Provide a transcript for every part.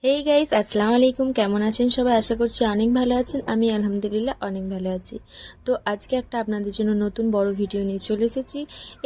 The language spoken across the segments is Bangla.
হেই গাইস, আসসালামু আলাইকুম। কেমন আছেন সবাই? আশা করছি অনেক ভালো আছেন। আমি আলহামদুলিল্লাহ অনেক ভালো আছি। তো আজকে একটা আপনাদের জন্য নতুন বড় ভিডিও নিয়ে চলে এসেছি।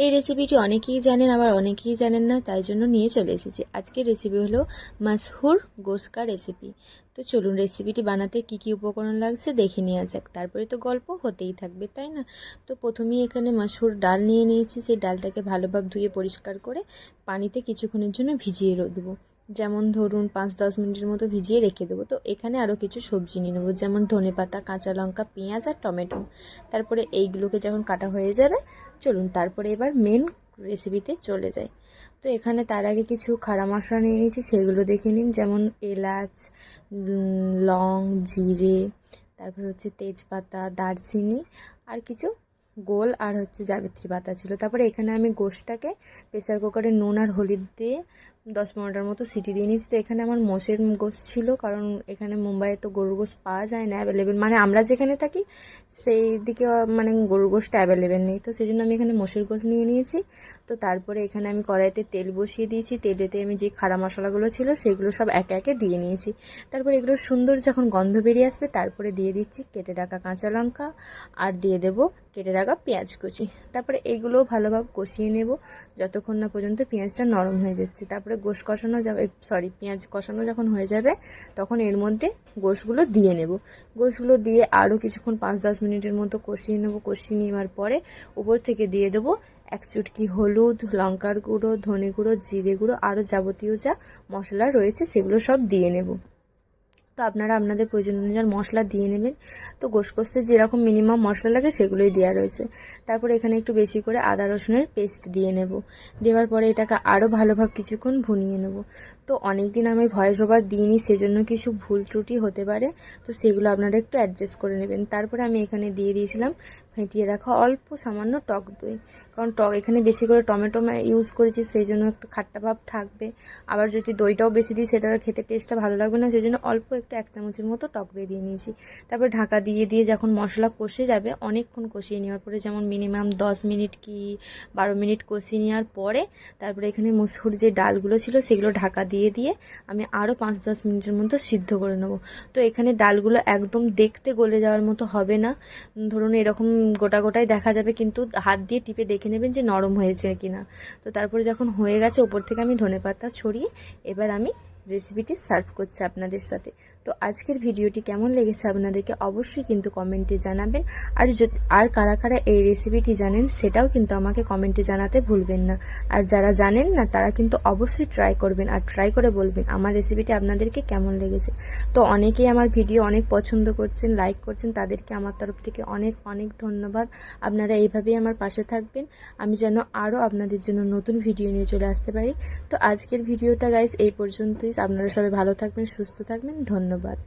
এই রেসিপিটি অনেকেই জানেন, আবার অনেকেই জানেন না, তাই জন্য নিয়ে চলে এসেছি। আজকের রেসিপি হলো মাসহুর গোশকা রেসিপি। তো চলুন রেসিপিটি বানাতে কি কি উপকরণ লাগছে দেখে নেওয়া যাক, তারপরে তো গল্প হতেই থাকবে, তাই না? তো প্রথমেই এখানে মাসহুর ডাল নিয়ে নিয়েছি। সেই ডালটাকে ভালোভাবে ধুয়ে পরিষ্কার করে পানিতে কিছুক্ষণের জন্য ভিজিয়ে দেবো। যেমন ধরুন 5-10 মিনিটের মতো ভিজিয়ে রেখে দেবো। তো এখানে আরও কিছু সবজি নিয়ে নেবো, যেমন ধনেপাতা, কাঁচা লঙ্কা, পেঁয়াজ আর টমেটো। তারপরে এইগুলোকে যখন কাটা হয়ে যাবে, চলুন তারপরে এবার মেন রেসিপিতে চলে যাই। তো এখানে তার আগে কিছু খাড়া মশলা নিয়ে নিয়েছি, সেগুলো দেখে নিন। যেমন এলাচ, লং, জিরে, তারপর হচ্ছে তেজপাতা, দারচিনি আর কিছু গোল আর হচ্ছে জাবিত্রী পাতা ছিল। তারপরে এখানে আমি গোশটাকে প্রেসার কুকারে নুন আর হলুদ দিয়ে 10-15টার মতো সিটি দিয়ে নিয়েছি। তো এখানে আমার মোষের গোশ ছিল, কারণ এখানে মুম্বাইয়ে তো গরুর গোশ পাওয়া যায় না অ্যাভেলেবেল, মানে আমরা যেখানে থাকি সেই দিকে মানে গরুর গোশটা অ্যাভেলেবেল নেই। তো সেই জন্য আমি এখানে মোষের গোশ নিয়ে নিয়েছি। তো তারপরে এখানে আমি কড়াইতে তেল বসিয়ে দিয়েছি। তেলেতে আমি যে খাড়া মশলাগুলো ছিল সেগুলো সব একে একে দিয়ে নিয়েছি। তারপর এগুলো সুন্দর যখন গন্ধ বেরিয়ে আসবে, তারপরে দিয়ে দিচ্ছি কেটে রাখা কাঁচা লঙ্কা আর দিয়ে দেবো কেটে রাখা পেঁয়াজ কুচি। তারপরে এগুলো ভালোভাবে কষিয়ে নেব যতক্ষণ না পর্যন্ত পেঁয়াজটা নরম হয়ে যাচ্ছে। তারপরে পেঁয়াজ কষানো যখন হয়ে যাবে, তখন এর মধ্যে গোশগুলো দিয়ে নেব। গোশগুলো দিয়ে আরও কিছুক্ষণ 5-10 মিনিটের মতো কষিয়ে নেব। কষিয়ে নেওয়ার পরে উপর থেকে দিয়ে দেবো এক চুটকি হলুদ, লঙ্কার গুঁড়ো, ধনে গুঁড়ো, জিরে গুঁড়ো, আরও যাবতীয় যা মশলা রয়েছে সেগুলো সব দিয়ে নেব। তো আপনারা আপনাদের প্রয়োজন অনুযায়ী মশলা দিয়ে নেবেন। তো গোশ কষতে যেরকম মিনিমাম মশলা লাগে সেগুলোই দেওয়া রয়েছে। তারপরে এখানে একটু বেশি করে আদা রসুনের পেস্ট দিয়ে নেব। দেওয়ার পরে এটাকে আরও ভালোভাবে কিছুক্ষণ ভুনিয়ে নেব। তো অনেক দিন আমি ভয়েস ওভার দিইনি, সেজন্য কিছু ভুল ত্রুটি হতে পারে, তো সেগুলো আপনারা একটু অ্যাডজাস্ট করে নেবেন। তারপরে আমি এখানে দিয়ে দিয়েছিলাম ফেটিয়ে রাখা অল্প সামান্য টক দই, কারণ এখানে বেশি করে টমেটো ইউজ করেছি, সেই জন্য একটু খাট্টা ভাব থাকবে। আবার যদি দইটাও বেশি দিই সেটার খেতে টেস্টটা ভালো লাগবে না, সেই জন্য অল্প একটু 1 চামচের মতো টক দই দিয়ে নিয়েছি। তারপর ঢাকা দিয়ে দিয়ে যখন মশলা কষে যাবে, অনেকক্ষণ কষিয়ে নেওয়ার পরে, যেমন মিনিমাম 10 মিনিট কি 12 মিনিট কষিয়ে নেওয়ার পরে, তারপরে এখানে মসুর যে ডালগুলো ছিল সেগুলো ঢাকা দিয়ে দিয়ে আমি আরও 5-10 মিনিটের মতো সিদ্ধ করে নেব। তো এখানে ডালগুলো একদম দেখতে গলে যাওয়ার মতো হবে না, ধরুন এরকম গোটা গোটাই দেখা যাবে, কিন্তু হাত দিয়ে টিপে দেখে নেবেন যে নরম হয়েছে কিনা। তো তারপরে যখন হয়ে গেছে, উপর থেকে আমি ধনেপাতা ছড়িয়ে এবার আমি রেসিপিটি সার্ভ করছি আপনাদের সাথে। তো আজকের ভিডিওটি কেমন লেগেছে আপনাদেরকে অবশ্যই কিন্তু কমেন্টে জানাবেন। আর কারা কারা এই রেসিপিটি জানেন সেটাও কিন্তু আমাকে কমেন্টে জানাতে ভুলবেন না। আর যারা জানেন না তারা কিন্তু অবশ্যই ট্রাই করবেন, আর ট্রাই করে বলবেন আমার রেসিপিটি আপনাদেরকে কেমন লেগেছে। তো অনেকেই আমার ভিডিও অনেক পছন্দ করছেন, লাইক করছেন, তাদেরকে আমার তরফ থেকে অনেক অনেক ধন্যবাদ। আপনারা এইভাবেই আমার পাশে থাকবেন, আমি যেন আরও আপনাদের জন্য নতুন ভিডিও নিয়ে চলে আসতে পারি। তো আজকের ভিডিওটা গাইস এই পর্যন্তই। আপনারা সবাই ভালো থাকবেন, সুস্থ থাকবেন, ধন্যবাদ।